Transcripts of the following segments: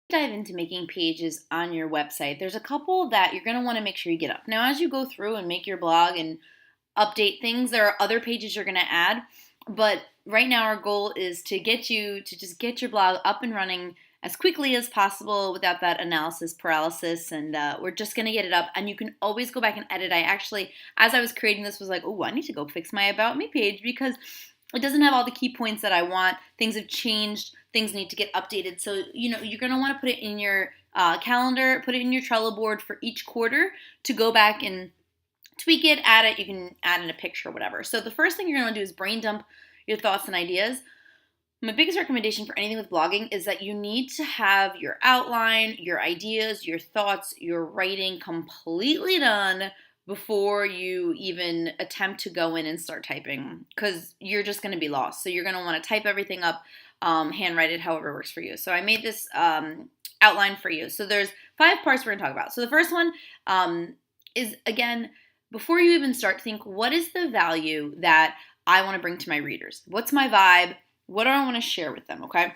Dive into making pages on your website, there's a couple that you're going to want to make sure you get up. Now, as you go through and make your blog and update things, there are other pages you're going to add. But right now, our goal is to get you to just get your blog up and running as quickly as possible without that analysis paralysis. And we're just going to get it up. And you can always go back and edit. I actually, as I was creating this, was like, oh, I need to go fix my About Me page because it doesn't have all the key points that I want. Things have changed. Things need to get updated. So, you're going to want to put it in your calendar, put it in your Trello board for each quarter to go back and tweak it, add it. You can add in a picture or whatever. So the first thing you're going to do is brain dump your thoughts and ideas. My biggest recommendation for anything with blogging is that you need to have your outline, your ideas, your thoughts, your writing completely done before you even attempt to go in and start typing, because you're just going to be lost. So you're going to want to type everything up, handwrite it, however works for you. So I made this outline for you. So there's 5 parts we're going to talk about. So the first one is, again, before you even start, think, what is the value that I want to bring to my readers? What's my vibe? What do I want to share with them, okay?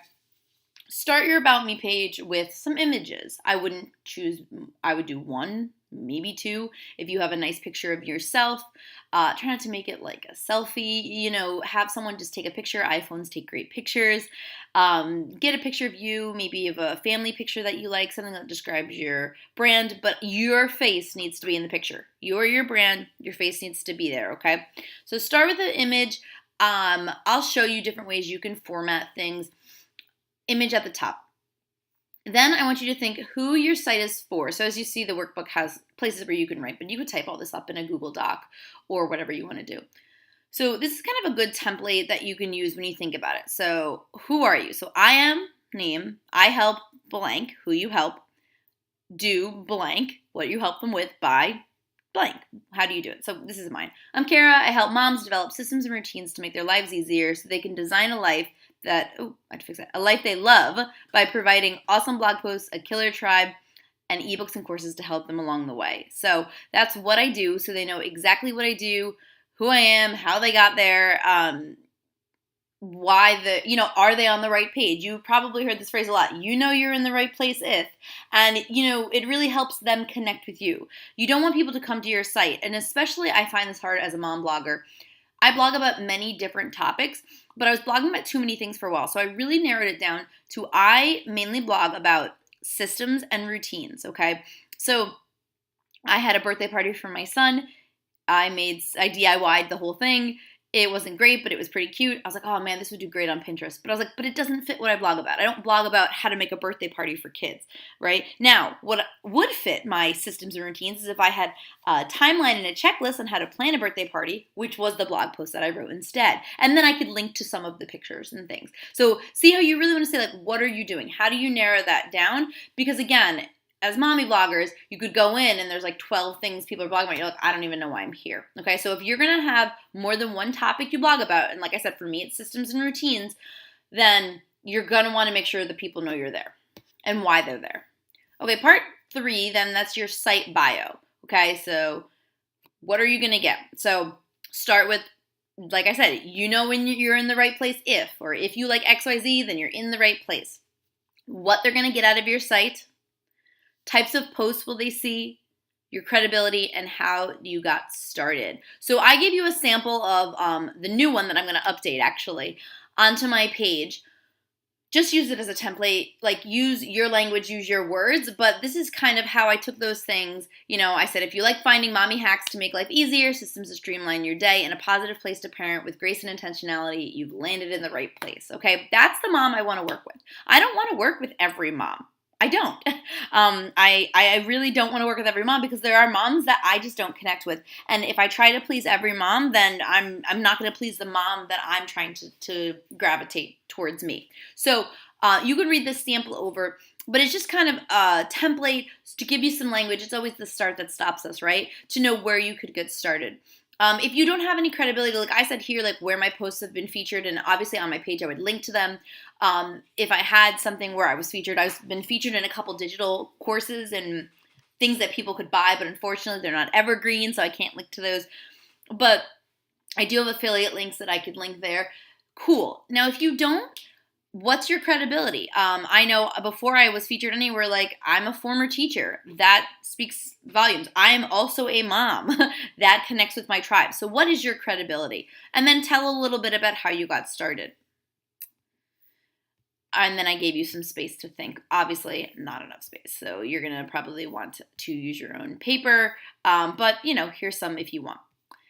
Start your About Me page with some images. I would do 1, maybe 2. If you have a nice picture of yourself, try not to make it like a selfie, have someone just take a picture. iPhones take great pictures. Get a picture of you, maybe of a family picture that you like, something that describes your brand, but your face needs to be in the picture. You're your brand, your face needs to be there, okay? So start with the image. I'll show you different ways you can format things. Image at the top. Then I want you to think who your site is for. So as you see, the workbook has places where you can write, but you could type all this up in a Google Doc or whatever you want to do. So this is kind of a good template that you can use when you think about it. So who are you? So I am name, I help blank, who you help, do blank, what you help them with, by blank. How do you do it? So this is mine. I'm Kara. I help moms develop systems and routines to make their lives easier so they can design a life a life they love by providing awesome blog posts, a killer tribe, and ebooks and courses to help them along the way. So that's what I do. So they know exactly what I do, who I am, how they got there, are they on the right page? You probably heard this phrase a lot. You're in the right place if. And, it really helps them connect with you. You don't want people to come to your site. And especially I find this hard as a mom blogger. I blog about many different topics, but I was blogging about too many things for a while. So I really narrowed it down to I mainly blog about systems and routines, okay? So I had a birthday party for my son. I DIY'd the whole thing. It wasn't great, but it was pretty cute. I was like, oh man, this would do great on Pinterest. But I was like, but it doesn't fit what I blog about. I don't blog about how to make a birthday party for kids, right? Now, what would fit my systems and routines is if I had a timeline and a checklist on how to plan a birthday party, which was the blog post that I wrote instead. And then I could link to some of the pictures and things. So see how you really want to say, like, what are you doing? How do you narrow that down? Because again, as mommy bloggers, you could go in and there's like 12 things people are blogging about. You're like, I don't even know why I'm here. Okay, so if you're going to have more than one topic you blog about, and like I said, for me, it's systems and routines, then you're going to want to make sure that people know you're there and why they're there. Okay, part 3, then that's your site bio. Okay, so what are you going to get? So start with, like I said, when you're in the right place or if you like XYZ, then you're in the right place. What they're going to get out of your site, types of posts will they see, your credibility, and how you got started. So I gave you a sample of the new one that I'm going to update actually onto my page. Just use it as a template, like use your language, use your words, but this is kind of how I took those things. I said, if you like finding mommy hacks to make life easier, systems to streamline your day, and a positive place to parent with grace and intentionality, you've landed in the right place, okay? That's the mom I want to work with. I don't want to work with every mom. I don't. I really don't want to work with every mom because there are moms that I just don't connect with. And if I try to please every mom, then I'm not going to please the mom that I'm trying to gravitate towards me. So you can read this sample over, but it's just kind of a template to give you some language. It's always the start that stops us, right? To know where you could get started. If you don't have any credibility, like I said here, like where my posts have been featured, and obviously on my page I would link to them. If I had something where I was featured, I've been featured in a couple digital courses and things that people could buy, but unfortunately they're not evergreen, so I can't link to those. But I do have affiliate links that I could link there. Cool. Now, if you don't What's your credibility? I know before I was featured anywhere, like I'm a former teacher. That speaks volumes. I am also a mom. That connects with my tribe. So what is your credibility? And then tell a little bit about how you got started. And then I gave you some space to think. Obviously, not enough space. So you're going to probably want to use your own paper. But, here's some if you want.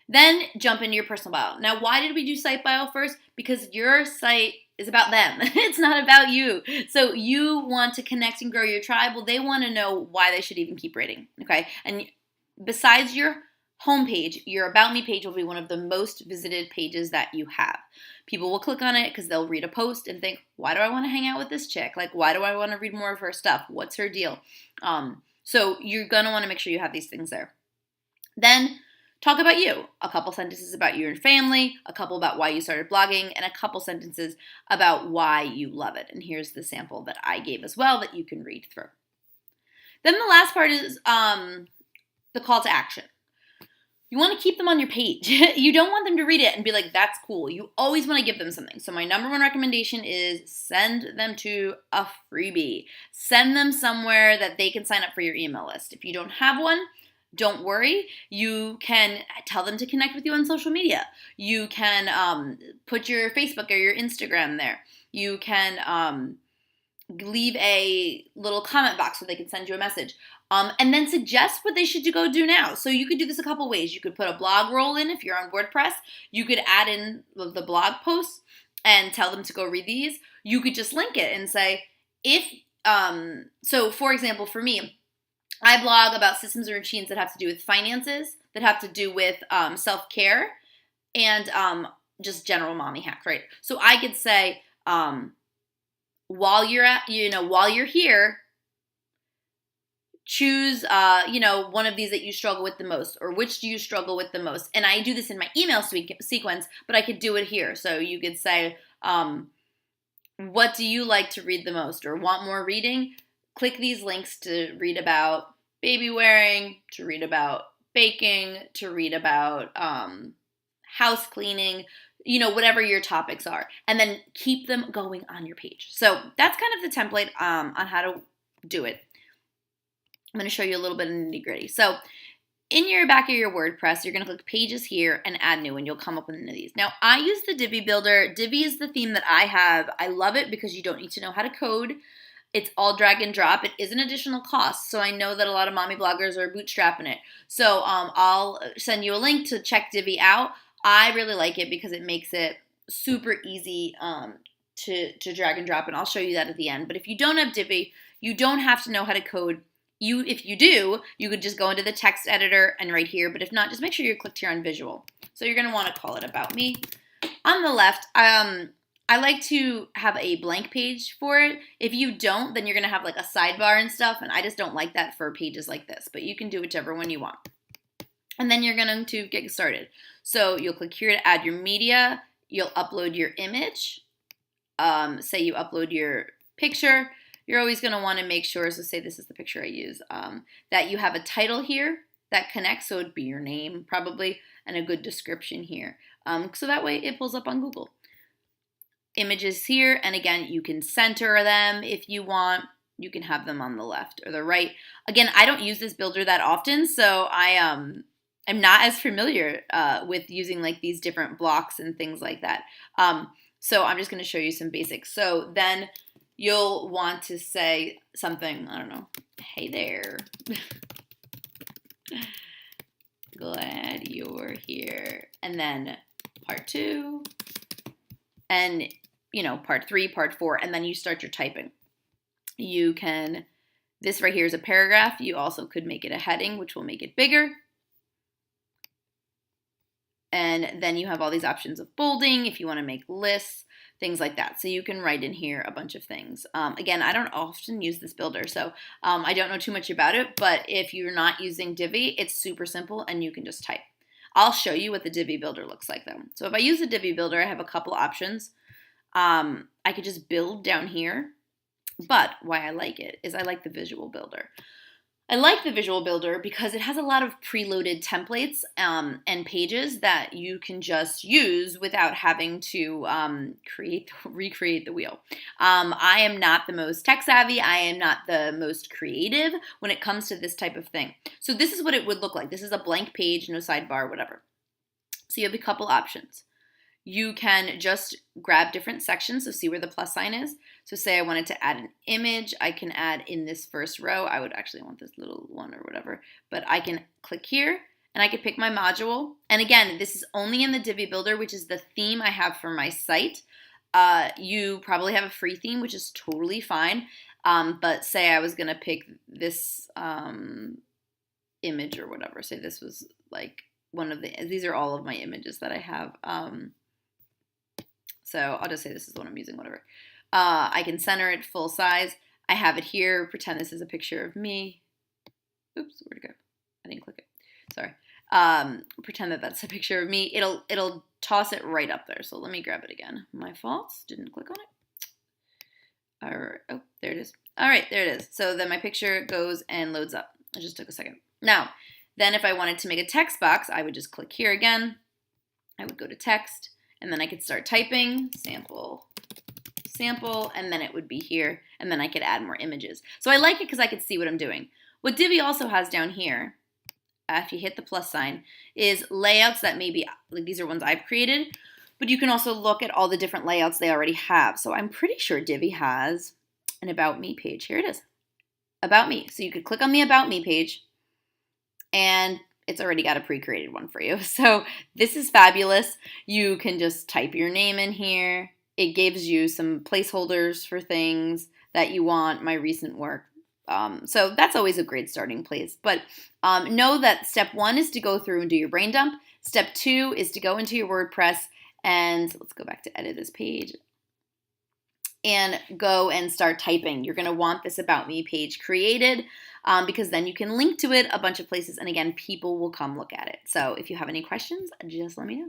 Then jump into your personal bio. Now, why did we do site bio first? Because your site is about them. It's not about you. So you want to connect and grow your tribe. Well, they want to know why they should even keep reading. Okay. And besides your homepage, your About Me page will be one of the most visited pages that you have. People will click on it because they'll read a post and think, why do I want to hang out with this chick? Like, why do I want to read more of her stuff? What's her deal? So you're going to want to make sure you have these things there. Then talk about you. A couple sentences about you and family, a couple about why you started blogging, and a couple sentences about why you love it. And here's the sample that I gave as well that you can read through. Then the last part is the call to action. You want to keep them on your page. You don't want them to read it and be like, that's cool. You always want to give them something. So my number one recommendation is send them to a freebie. Send them somewhere that they can sign up for your email list. If you don't have one, don't worry. You can tell them to connect with you on social media. You can put your Facebook or your Instagram there. You can leave a little comment box so they can send you a message. And then suggest what they should go do now. So you could do this a couple ways. You could put a blog roll in if you're on WordPress. You could add in the blog posts and tell them to go read these. You could just link it and say, so for example, for me, I blog about systems and routines that have to do with finances, that have to do with self-care, and just general mommy hacks, right? So I could say, while you're here, choose, one of these that you struggle with the most, or which do you struggle with the most? And I do this in my email sequence, but I could do it here. So you could say, what do you like to read the most, or want more reading? Click these links to read about baby wearing, to read about baking, to read about house cleaning, whatever your topics are, and then keep them going on your page. So that's kind of the template on how to do it. I'm going to show you a little bit of nitty gritty. So in your back of your WordPress, you're going to click pages here and add new, and you'll come up with one of these. Now, I use the Divi Builder. Divi is the theme that I have. I love it because you don't need to know how to code. It's all drag and drop. It is an additional cost, so I know that a lot of mommy bloggers are bootstrapping it. So I'll send you a link to check Divi out. I really like it because it makes it super easy to drag and drop, and I'll show you that at the end. But if you don't have Divi, you don't have to know how to code. If you do, you could just go into the text editor and right here. But if not, just make sure you're clicked here on visual. So you're going to want to call it About Me. On the left, I like to have a blank page for it. If you don't, then you're going to have like a sidebar and stuff, and I just don't like that for pages like this. But you can do whichever one you want. And then you're going to get started. So you'll click here to add your media. You'll upload your image. Say you upload your picture. You're always going to want to make sure, so say this is the picture I use, that you have a title here that connects, so it'd be your name probably, and a good description here. So that way it pulls up on Google. Images here, and again, you can center them if you want. You can have them on the left or the right. Again, I don't use this builder that often, so I'm not as familiar with using like these different blocks and things like that. So I'm just going to show you some basics. So then you'll want to say something, I don't know, hey there, glad you're here, and then part 2, and part 3, part 4, and then you start your typing. You can, this right here is a paragraph. You also could make it a heading, which will make it bigger. And then you have all these options of bolding if you want to make lists, things like that. So you can write in here a bunch of things. Again, I don't often use this builder, so I don't know too much about it, but if you're not using Divi, it's super simple and you can just type. I'll show you what the Divi builder looks like though. So if I use the Divi builder, I have a couple options. I could just build down here, but why I like it is I like the visual builder. I like the Visual Builder because it has a lot of preloaded templates and pages that you can just use without having to recreate the wheel. I am not the most tech savvy. I am not the most creative when it comes to this type of thing. So this is what it would look like. This is a blank page, no sidebar, whatever. So you have a couple options. You can just grab different sections, so see where the plus sign is. So say I wanted to add an image, I can add in this first row. I would actually want this little one or whatever, but I can click here and I can pick my module. And again, this is only in the Divi Builder, which is the theme I have for my site. You probably have a free theme, which is totally fine. But say I was gonna pick this image or whatever. Say this was like these are all of my images that I have. So I'll just say this is the one I'm using, whatever. I can center it full size. I have it here. Pretend this is a picture of me. Oops, where'd it go? I didn't click it. Sorry. Pretend that that's a picture of me. It'll toss it right up there. So let me grab it again. My fault. Didn't click on it. All right. Oh, there it is. All right, there it is. So then my picture goes and loads up. It just took a second. Now, then if I wanted to make a text box, I would just click here again. I would go to text. And then I could start typing, sample, and then it would be here, and then I could add more images. So I like it because I could see what I'm doing. What Divi also has down here, if you hit the plus sign, is layouts that maybe, like these are ones I've created, but you can also look at all the different layouts they already have. So I'm pretty sure Divi has an About Me page. Here it is, About Me. So you could click on the About Me page, and it's already got a pre-created one for you. So this is fabulous. You can just type your name in here. It gives you some placeholders for things that you want, my recent work. So that's always a great starting place. But know that step 1 is to go through and do your brain dump. Step 2 is to go into your WordPress and let's go back to edit this page and go and start typing. You're going to want this About Me page created because then you can link to it a bunch of places. And again, people will come look at it. So if you have any questions, just let me know.